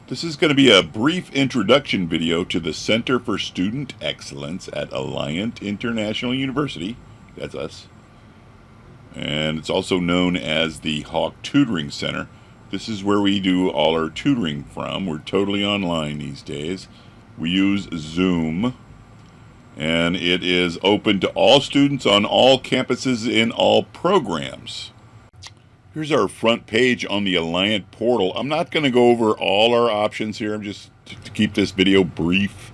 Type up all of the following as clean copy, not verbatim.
This is going to be a brief introduction video to the Center for Student Excellence at Alliant International University. That's us. And it's also known as the Hawk Tutoring Center. This is where we do all our tutoring from. We're totally online these days. We use Zoom, and it is open to all students on all campuses in all programs. Here's our front page on the Alliant portal. I'm not going to go over all our options here. I'm just to keep this video brief.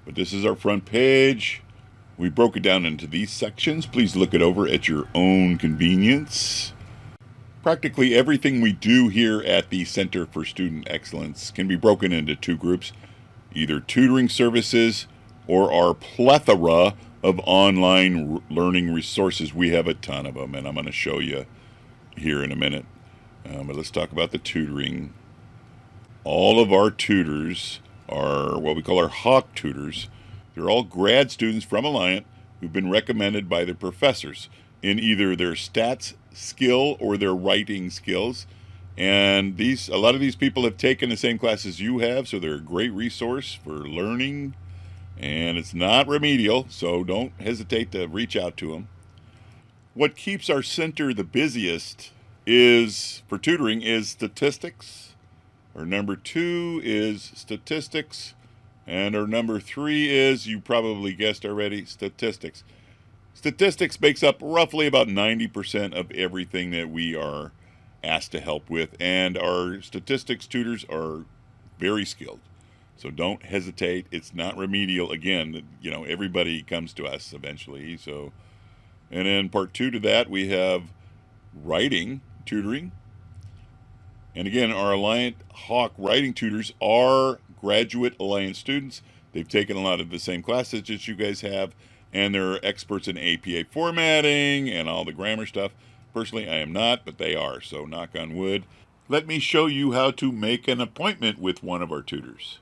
But this is our front page. We broke it down into these sections. Please look it over at your own convenience. Practically everything we do here at the Center for Student Excellence can be broken into two groups, either tutoring services or our plethora of online learning resources. We have a ton of them, and I'm going to show you here in a minute. But let's talk about the tutoring. All of our tutors are what we call our Hawk tutors. They're all grad students from Alliant who've been recommended by their professors in either their stats skill or their writing skills. And a lot of these people have taken the same classes you have, so they're a great resource for learning. And it's not remedial, so don't hesitate to reach out to them. What keeps our center the busiest for tutoring is statistics. Our number 2 is statistics. And our number 3 is, you probably guessed already, statistics. Statistics makes up roughly about 90% of everything that we are asked to help with. And our statistics tutors are very skilled. So don't hesitate. It's not remedial. Again, everybody comes to us eventually. And then part 2 to that, we have writing tutoring. And again, our Alliant Hawk writing tutors are graduate Alliant students. They've taken a lot of the same classes that you guys have, and they're experts in APA formatting and all the grammar stuff. Personally, I am not, but they are, so knock on wood. Let me show you how to make an appointment with one of our tutors.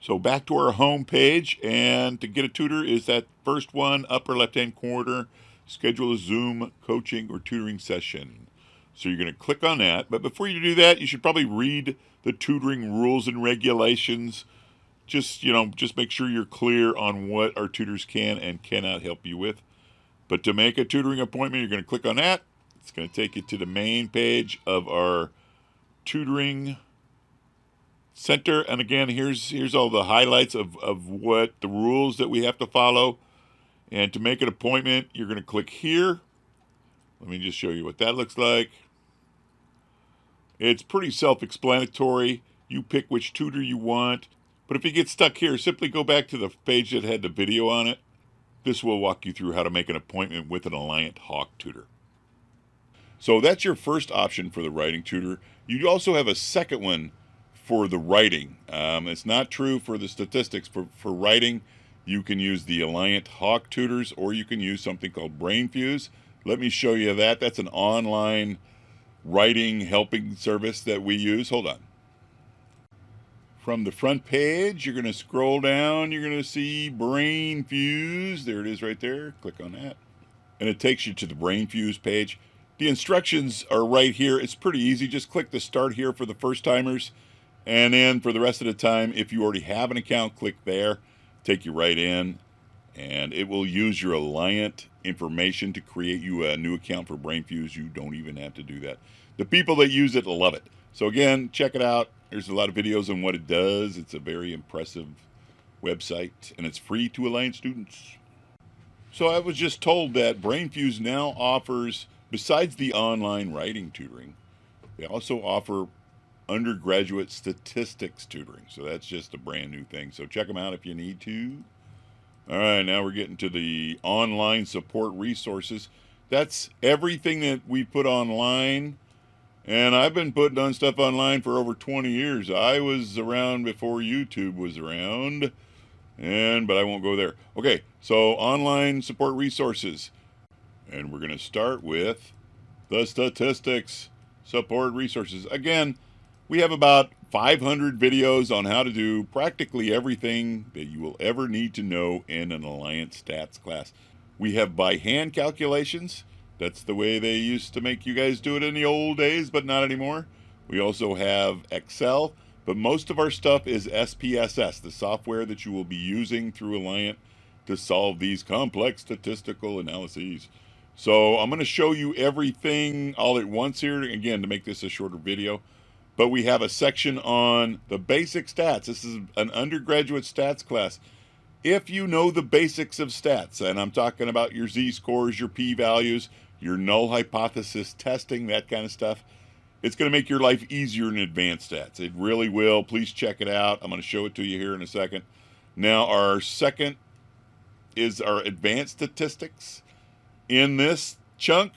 So back to our home page, and to get a tutor is that first one, upper left-hand corner, schedule a Zoom coaching or tutoring session. So you're going to click on that, but before you do that, you should probably read the tutoring rules and regulations. Just make sure you're clear on what our tutors can and cannot help you with. But to make a tutoring appointment, you're going to click on that. It's going to take you to the main page of our tutoring center. And again, here's all the highlights of what the rules that we have to follow. And to make an appointment, you're going to click here. Let me just show you what that looks like. It's pretty self-explanatory. You pick which tutor you want. But if you get stuck here, simply go back to the page that had the video on it. This will walk you through how to make an appointment with an Alliant Hawk tutor. So that's your first option for the writing tutor. You also have a second one for the writing. It's not true for the statistics. For writing, you can use the Alliant Hawk tutors, or you can use something called BrainFuse. Let me show you that. That's an online writing helping service that we use. Hold on. From the front page, you're going to scroll down. You're going to see BrainFuse. There it is right there. Click on that. And it takes you to the BrainFuse page. The instructions are right here. It's pretty easy. Just click the start here for the first timers. And then for the rest of the time, if you already have an account, click there. Take you right in. And it will use your Alliant information to create you a new account for BrainFuse. You don't even have to do that. The people that use it love it. So again, check it out. There's a lot of videos on what it does. It's a very impressive website, and it's free to Alliant students. So I was just told that BrainFuse now offers, besides the online writing tutoring, they also offer undergraduate statistics tutoring. So that's just a brand new thing. So check them out if you need to. All right, now we're getting to the online support resources. That's everything that we put online. And I've been putting on stuff online for over 20 years. I was around before YouTube was around, but I won't go there. Okay, so online support resources. And we're going to start with the statistics support resources. Again, we have about 500 videos on how to do practically everything that you will ever need to know in an Alliant Stats class. We have by hand calculations. That's the way they used to make you guys do it in the old days, but not anymore. We also have Excel. But most of our stuff is SPSS, the software that you will be using through Alliant to solve these complex statistical analyses. So I'm going to show you everything all at once here, again, to make this a shorter video. But we have a section on the basic stats. This is an undergraduate stats class. If you know the basics of stats, and I'm talking about your z-scores, your p-values, your null hypothesis testing, that kind of stuff, it's going to make your life easier in advanced stats. It really will. Please check it out. I'm going to show it to you here in a second. Now, our second is our advanced statistics. In this chunk,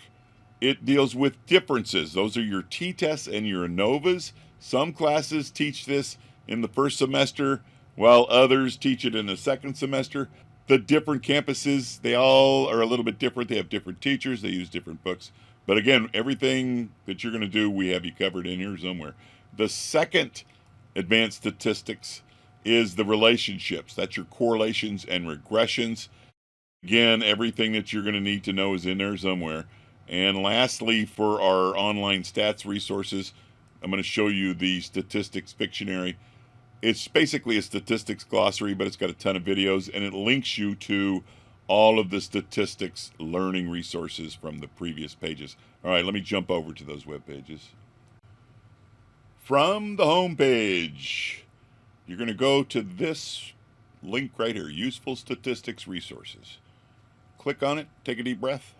it deals with differences. Those are your t-tests and your ANOVAs. Some classes teach this in the first semester, while others teach it in the second semester. The different campuses, they all are a little bit different. They have different teachers. They use different books. But again, everything that you're going to do, we have you covered in here somewhere. The second advanced statistics is the relationships. That's your correlations and regressions. Again, everything that you're going to need to know is in there somewhere. And lastly, for our online stats resources, I'm going to show you the statistics Pictionary. It's basically a statistics glossary, but it's got a ton of videos, and it links you to all of the statistics learning resources from the previous pages. All right, let me jump over to those web pages. From the home page, you're going to go to this link right here, Useful Statistics Resources. Click on it, take a deep breath.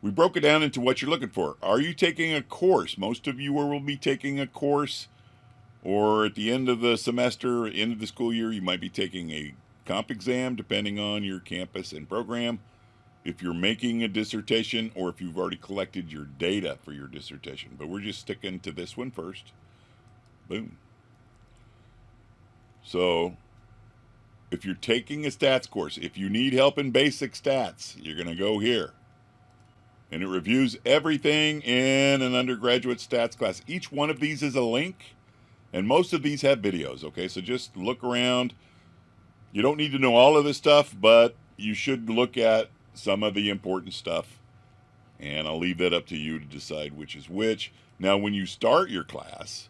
We broke it down into what you're looking for. Are you taking a course? Most of you will be taking a course, or at the end of the semester, end of the school year, you might be taking a comp exam, depending on your campus and program. If you're making a dissertation, or if you've already collected your data for your dissertation. But we're just sticking to this one first. Boom. So, if you're taking a stats course, if you need help in basic stats, you're going to go here. And it reviews everything in an undergraduate stats class. Each one of these is a link, and most of these have videos, okay? So just look around. You don't need to know all of this stuff, but you should look at some of the important stuff, and I'll leave that up to you to decide which is which. Now, when you start your class,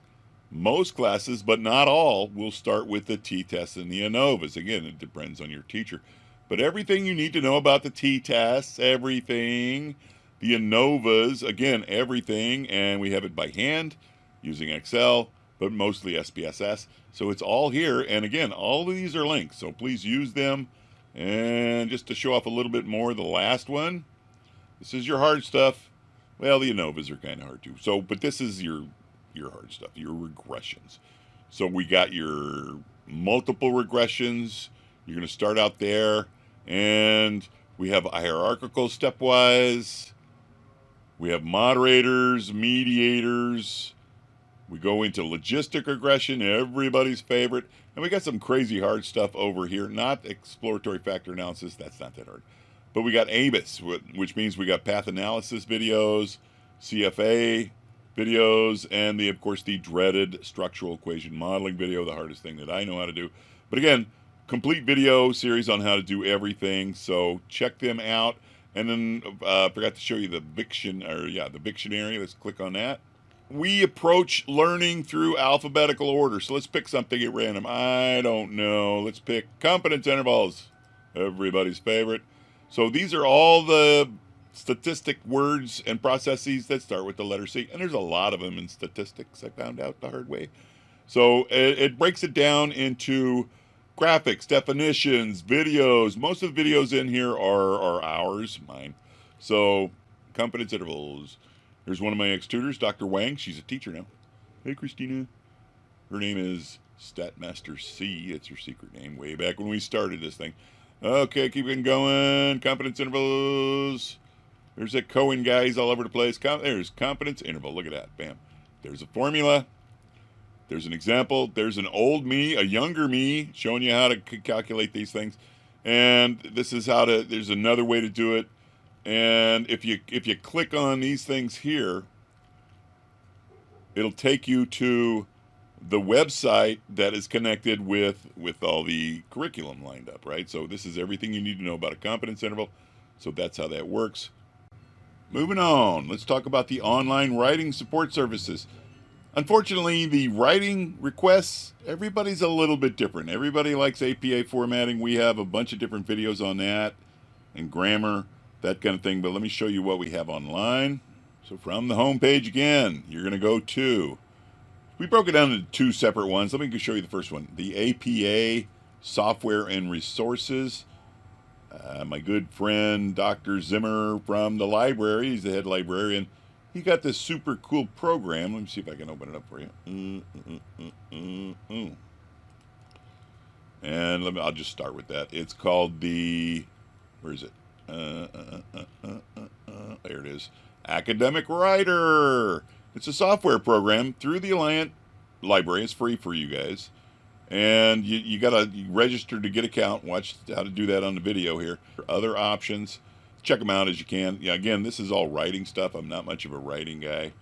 most classes, but not all, will start with the t-tests and the ANOVAs. Again, it depends on your teacher. But everything you need to know about the t-tests, everything, the ANOVAs, again, everything, and we have it by hand using Excel, but mostly SPSS. So it's all here, and again, all of these are linked, so please use them. And just to show off a little bit more, the last one, this is your hard stuff. Well, the ANOVAs are kind of hard too. So, but this is your hard stuff, your regressions. So we got your multiple regressions. You're going to start out there, and we have hierarchical stepwise. We have moderators, mediators. We go into logistic regression, everybody's favorite. And we got some crazy hard stuff over here. Not exploratory factor analysis, that's not that hard. But we got ABIS, which means we got path analysis videos, CFA videos, and of course, the dreaded structural equation modeling video, the hardest thing that I know how to do. But again, complete video series on how to do everything. So check them out. And then forgot to show you the Pictionary. Let's click on that. We approach learning through alphabetical order. So let's pick something at random. I don't know. Let's pick competence intervals. Everybody's favorite. So these are all the statistic words and processes that start with the letter C. And there's a lot of them in statistics, I found out the hard way. So it breaks it down into graphics, definitions, videos. Most of the videos in here are ours, mine. So competence intervals. Here's one of my ex-tutors, Dr. Wang. She's a teacher now. Hey, Christina. Her name is Statmaster C. It's her secret name way back when we started this thing. Okay, keep it going. Competence intervals. There's that Cohen guy. He's all over the place. There's competence interval. Look at that. Bam. There's a formula. There's an example. There's an old me, a younger me, showing you how to calculate these things. And this is how to, there's another way to do it. And if you click on these things here, it'll take you to the website that is connected with all the curriculum lined up, right? So this is everything you need to know about a competence interval. So that's how that works. Moving on, let's talk about the online writing support services. Unfortunately, the writing requests, everybody's a little bit different. Everybody likes APA formatting. We have a bunch of different videos on that and grammar, that kind of thing. But let me show you what we have online. So from the home page again, you're going to go to, we broke it down into two separate ones. Let me show you the first one, the APA software and resources. My good friend, Dr. Zimmer from the library, he's the head librarian. He got this super cool program. Let me see if I can open it up for you. And I'll just start with that. It's called the, where is it? There it is. Academic Writer. It's a software program through the Alliant Library. It's free for you guys. And you got to register to get an account. Watch how to do that on the video here. Other options, check them out as you can. Yeah, again, this is all writing stuff. I'm not much of a writing guy.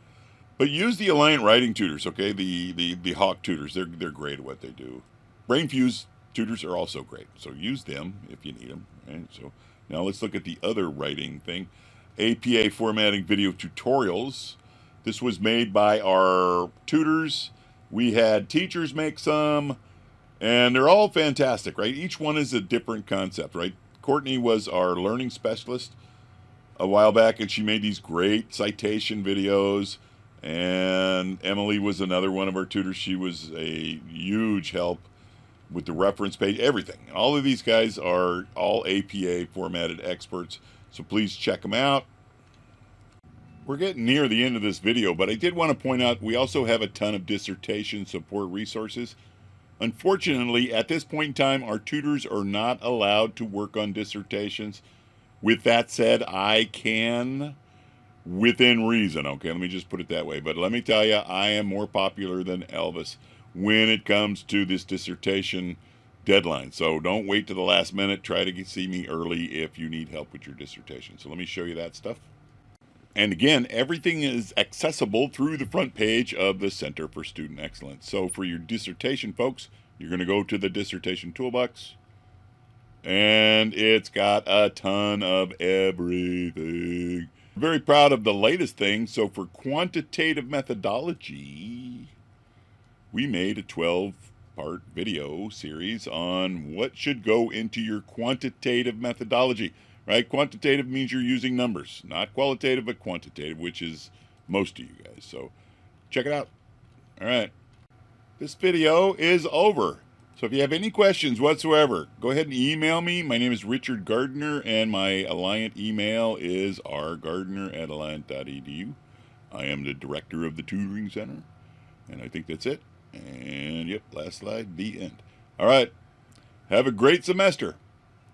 But use the Alliant writing tutors, okay? The Hawk tutors. They're great at what they do. BrainFuse tutors are also great. So use them if you need them. Right? So now let's look at the other writing thing. APA formatting video tutorials. This was made by our tutors. We had teachers make some, and they're all fantastic, right? Each one is a different concept, right? Courtney was our learning specialist a while back, and she made these great citation videos. And Emily was another one of our tutors. She was a huge help with the reference page, everything. All of these guys are all APA formatted experts, so please check them out. We're getting near the end of this video, but I did want to point out we also have a ton of dissertation support resources. Unfortunately, at this point in time, our tutors are not allowed to work on dissertations. With that said, I can, within reason, okay, let me just put it that way. But let me tell you, I am more popular than Elvis when it comes to this dissertation deadline. So don't wait to the last minute. Try to see me early if you need help with your dissertation. So let me show you that stuff. And again, everything is accessible through the front page of the Center for Student Excellence. So for your dissertation, folks, you're going to go to the dissertation toolbox, and it's got a ton of everything. Very proud of the latest thing. So for quantitative methodology, we made a 12-part video series on what should go into your quantitative methodology. Right? Quantitative means you're using numbers, not qualitative, but quantitative, which is most of you guys. So check it out. All right. This video is over. So if you have any questions whatsoever, go ahead and email me. My name is Richard Gardner, and my Alliant email is rgardner@alliant.edu. I am the director of the Tutoring Center, and I think that's it. And, yep, last slide, the end. All right. Have a great semester.